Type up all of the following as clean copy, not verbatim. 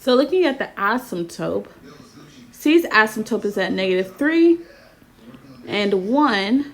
So looking at the asymptote, C's asymptote is at -3 and 1.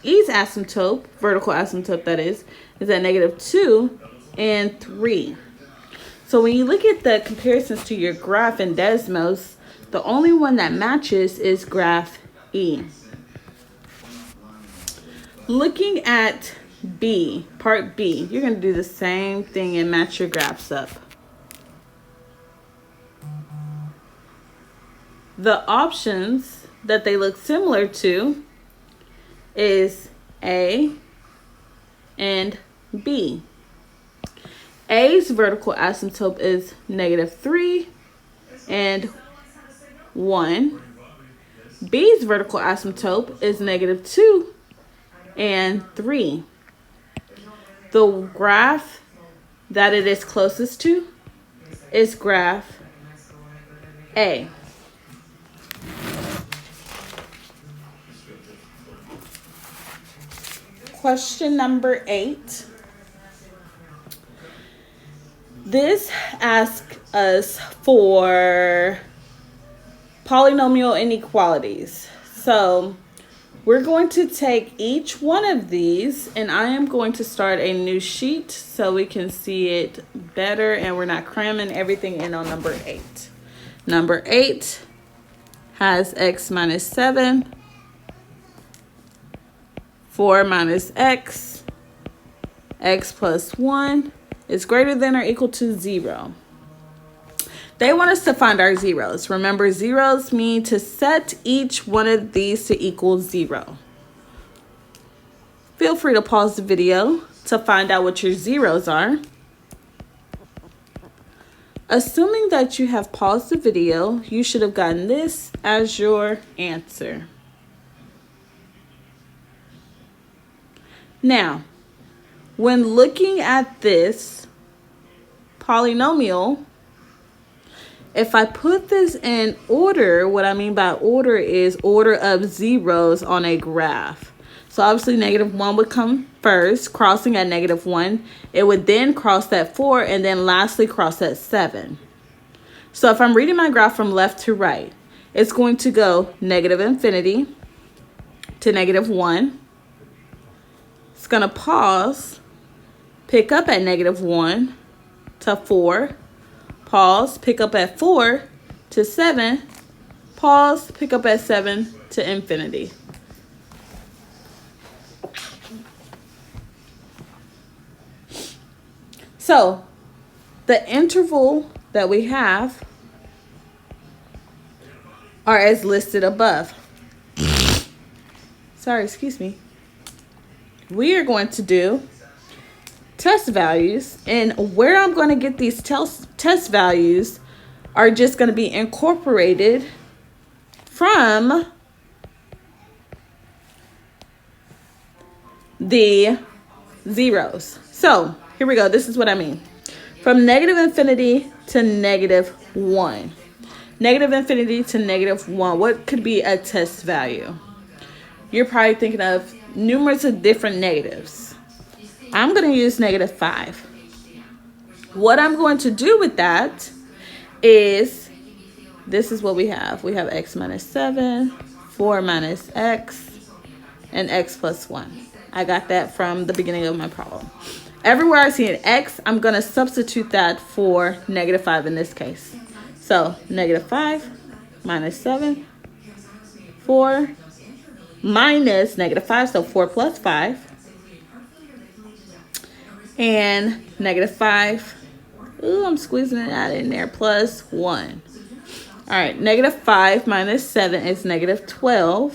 E's asymptote, vertical asymptote that is at -2 and 3. So when you look at the comparisons to your graph in Desmos, the only one that matches is graph E. Looking at B, part B, you're going to do the same thing and match your graphs up. The options that they look similar to is A and B. A's vertical asymptote is -3 and 1. B's vertical asymptote is -2 and 3. The graph that it is closest to is graph A. Question number 8. This asks us for polynomial inequalities. So we're going to take each one of these, and I am going to start a new sheet so we can see it better and we're not cramming everything in on number 8. Number 8 has x minus 7, 4 minus x plus 1 is greater than or equal to 0. They want us to find our zeros. Remember, zeros mean to set each one of these to equal 0. Feel free to pause the video to find out what your zeros are. Assuming that you have paused the video, you should have gotten this as your answer. Now, when looking at this polynomial, if I put this in order, what I mean by order is order of zeros on a graph. So obviously -1 would come first, crossing at -1. It would then cross at 4 and then lastly cross at 7. So if I'm reading my graph from left to right, it's going to go -infinity to -1. It's going to pause, pick up at -1 to 4. Pause, pick up at 4 to 7. Pause, pick up at 7 to infinity. So the interval that we have are as listed above. Sorry, excuse me. We are going to do test values, and where I'm going to get these test values are just going to be incorporated from the zeros. So here we go. This is what I mean. From -infinity to -1. -infinity to -1. What could be a test value? You're probably thinking of numerous of different negatives. I'm going to use -5. What I'm going to do with that is, this is what we have. We have x minus 7, 4 minus x, and x plus 1. I got that from the beginning of my problem. Everywhere I see an x, I'm going to substitute that for -5 in this case. So -5 minus 7, 4 minus -5, so 4 plus 5. And -5, ooh, I'm squeezing it out in there, plus 1. All right, -5 minus 7 is -12.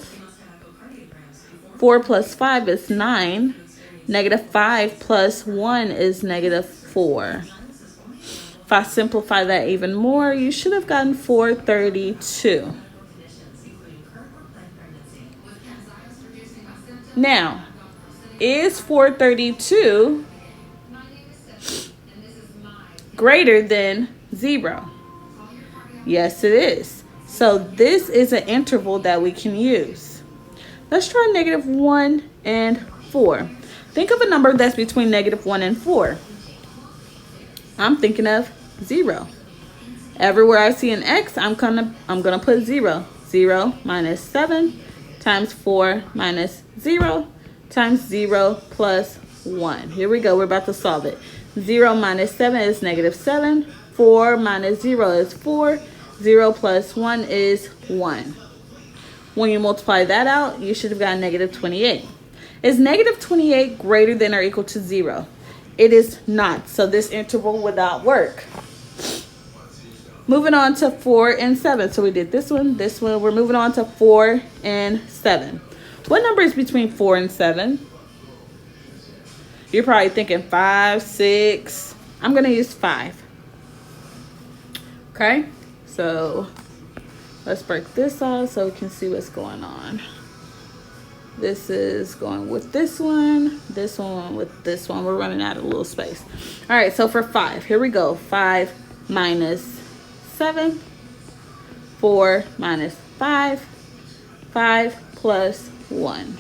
4 plus 5 is 9. -5 plus 1 is -4. If I simplify that even more, you should have gotten 432. Now, is 432 greater than 0? Yes, it is. So this is an interval that we can use. Let's try -1 and 4. Think of a number that's between -1 and 4. I'm thinking of 0. Everywhere I see an X, I'm gonna put 0. 0 minus 7 times 4 minus 0 times 0 plus 1. Here we go. We're about to solve it. 0 minus 7 is negative 7. 4 minus 0 is 4. 0 plus 1 is 1. When you multiply that out, you should have gotten negative 28. Is negative 28 greater than or equal to 0? It is not. So this interval would not work. Moving on to 4 and 7. So we did this one, this one. We're moving on to 4 and 7. What number is between 4 and 7? You're probably thinking 5, 6. I'm going to use 5. Okay, so let's break this off so we can see what's going on. This is going with this one with this one. We're running out of a little space. All right, so for 5, here we go. 5 minus 7, 4 minus 5, 5 plus 1.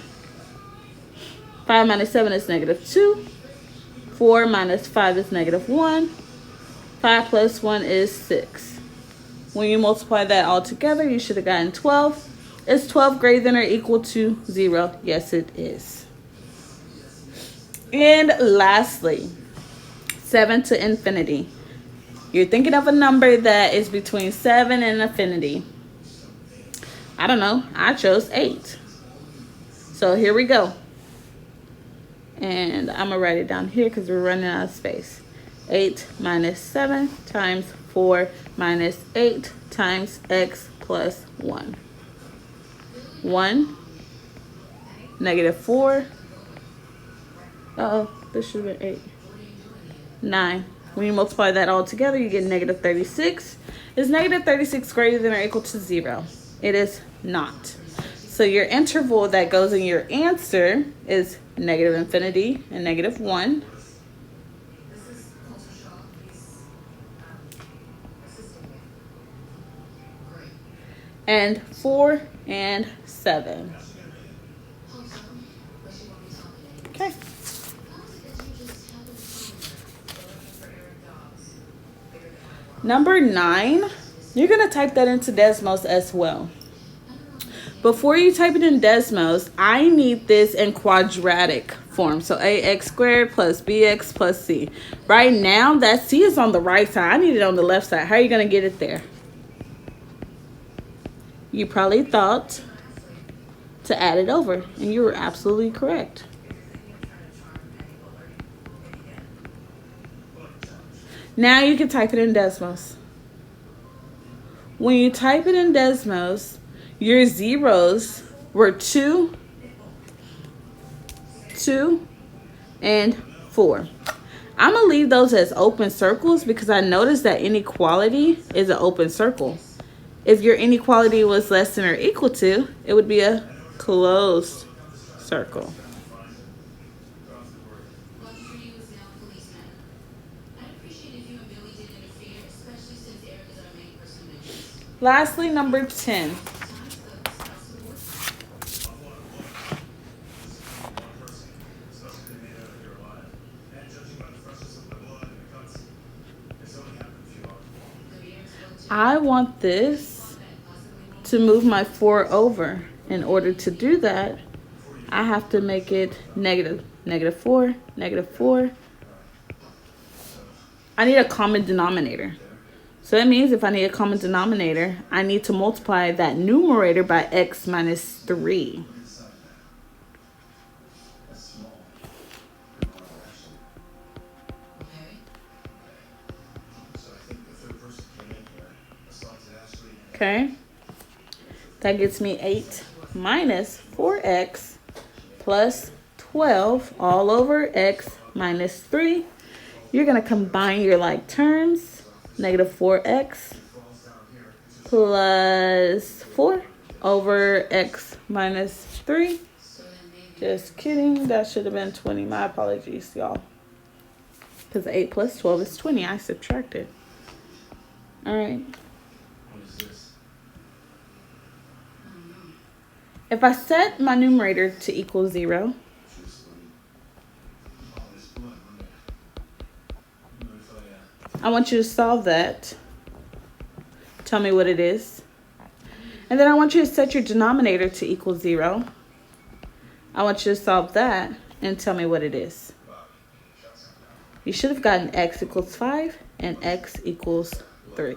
5 minus 7 is negative 2. 4 minus 5 is negative 1. 5 plus 1 is 6. When you multiply that all together, you should have gotten 12. Is 12 greater than or equal to 0? Yes, it is. And lastly, 7 to infinity. You're thinking of a number that is between 7 and infinity. I don't know. I chose 8. So here we go. And I'm going to write it down here because we're running out of space. 8 minus 7 times 4 minus 8 times x plus 1. 1, negative 4. This should have been 8. 9. When you multiply that all together, you get negative 36. Is negative 36 greater than or equal to 0? It is not. So your interval that goes in your answer is negative infinity and negative 1. And 4 and 7. Okay. Number 9, you're going to type that into Desmos as well. Before you type it in Desmos, I need this in quadratic form. So ax squared plus bx plus c. Right now, that c is on the right side. I need it on the left side. How are you going to get it there? You probably thought to add it over, and you were absolutely correct. Now you can type it in Desmos. When you type it in Desmos, your zeros were 2, 2, and 4. I'm going to leave those as open circles because I noticed that inequality is an open circle. If your inequality was less than or equal to, it would be a closed circle. Lastly, number 10. I want this to move my 4 over. In order to do that, I have to make it negative. Negative 4, negative 4. I need a common denominator. So that means if I need a common denominator, I need to multiply that numerator by x minus 3. Okay, that gets me 8 minus 4x plus 12 all over x minus 3. You're going to combine your like terms. Negative 4x plus 4 over x minus 3. Just kidding. That should have been 20. My apologies, y'all. Because 8 plus 12 is 20. I subtracted. All right. If I set my numerator to equal 0, I want you to solve that Tell me what it is. And then I want you to set your denominator to equal 0. I want you to solve that and tell me what it is. You should have gotten x equals 5 and x equals 3.